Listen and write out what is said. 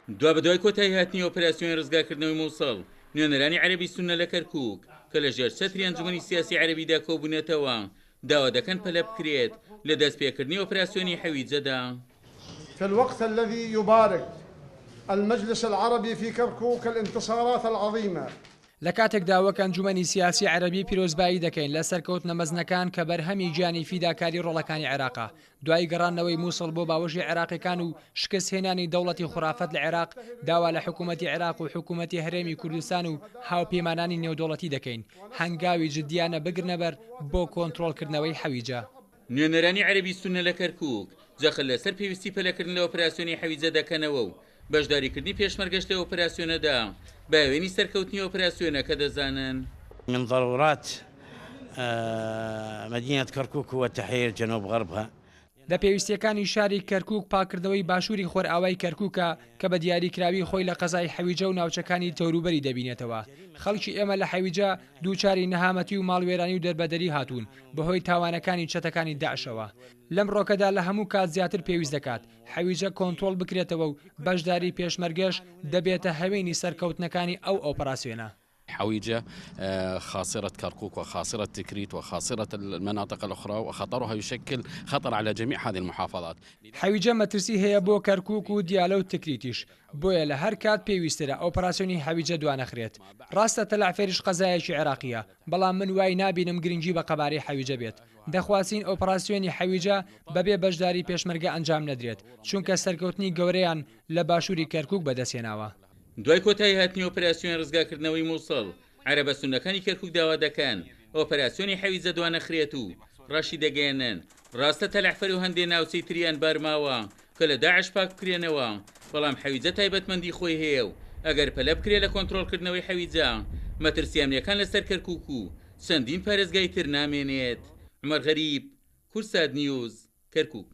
دوا بەدوای کۆتایی هاتنی ئۆپراسیۆن ڕزگارکردنەوەی مووسڵ نوێنەرانی عەرەبی سوننە لە کەرکووک کە لە ژێر چەتری ئەنجومەنی سیاسی عەرەبیدا کۆبوونەتەوە داوا دەکەن پەلە بکرێت لە دەستپێکردنی ئۆپراسیۆنی حەویجەدا. في الوقت الذي يبارك المجلس العربي في كركوك الانتصارات العظيمة لە کاتێکدا وەک ئەنجومەنی سیاسی عەرەبی پیرۆزبایی دەکەین لە سەرکەوتنە مەزنەکان کە بەرهەمی گیانی فیداکاری ڕۆڵەکانی عێراقا دوای گەڕانەوەی مووسڵ بۆ باوەژی عێراقیەکان و شکستهێنانی دەوڵەتی خوڕافەت لە عێراق داوا لە حکوومەتی عێراق و حکوومەتی هەرێمی کوردستان و هاوپەیمانانی نێودەوڵەتی دەکەین هەنگاوی جددیانە بگرنەبەر بۆ کۆنتڕۆڵکردنەوەی حەویجە. نوێنەرانی عەرەبی سوننە لە کەرکووک جەخت لەسەر پێویستی پەلەکردن لە ئۆپراسیۆنی حەویجە دەکەنەوە و بەشداریکردنی پێشمەرگەشت لە ئۆپراسیۆنەدا باوێنی سەرکەوتنی ئۆپراسیۆنە کە دەزانن من ضرورات مدينة كركوك وتحرير جنوب غربها. لە پێویستیەکانی شاری کەرکووک پاکردنەوەی باشووری خۆرئاوای کەرکووکە کە بە دیاریکراوی خۆی لە قەزای حەویجە و ناوچەکانی تەوروبەری دەبینێتەوە. خەڵکی ئێمە لە حەویجە دووچاری نەهامەتی و ماڵوێرانی و دەربەدەری هاتوون بەهۆی تاوانەکانی چەتەکانی داعشەوە. لەم ڕۆکەدا لە هەموو کات زیاتر پێویست دەکات حەویجە کۆنتڕۆڵ بکرێتەوە و بەشداری پێشمەرگەش دەبێتە هەوێنی سەرکەوتنەکانی ئەو ئۆپراسیۆنە. حويجة خاصرة كركوك وخاصرة تكريت وخاصرة المناطق الأخرى وخطرها يشكل خطر على جميع هذه المحافظات. حويجة مەترسی هەیە بۆ کەرکووک و دیالە و تکریتیش بۆیە لە هەر کات پێویسترە ئۆپراسیۆنی حەویجە دوانەخرێت. ڕاستە تەلعفێریش قەزایەکی عێراقیە بەڵام من وای نابینم گرنگی بە قەبارەی حەویجە بێت. دەخوازین ئۆپراسیۆنی حەویجە بەبێ بەشداری پێشمەرگە ئەنجام نەدرێت چونکە سەرکەوتنی گەورەیان لە باشووری کەرکووک بەدەستێناوە. دوای کۆتایی هاتنی ئۆپراسیۆن ڕزگارکردنەوەی مووسڵ عەرەبە سوننەکانی کەرکووک داوا دەکەن ئۆپراسیۆنی حەویجە دوانەخرێت و ڕەشی دەگەێنن. ڕاستە تەلعفەر و هەندێ ناوچەی تریان بارماوە کە لە داعش پاک بکرێنەوە بەڵام حەویجە تایبەتمەندی خۆی هەیە و ئەگەر پەلە بکرێت لە کۆنتڕۆڵکردنەوەی حەویجە مەترسیامنیەکان لەسەر کەرکووک و چەندین پارێزگای تر نامێنێت. عومەر غەریب، کورسات نیوز، کەرکووک.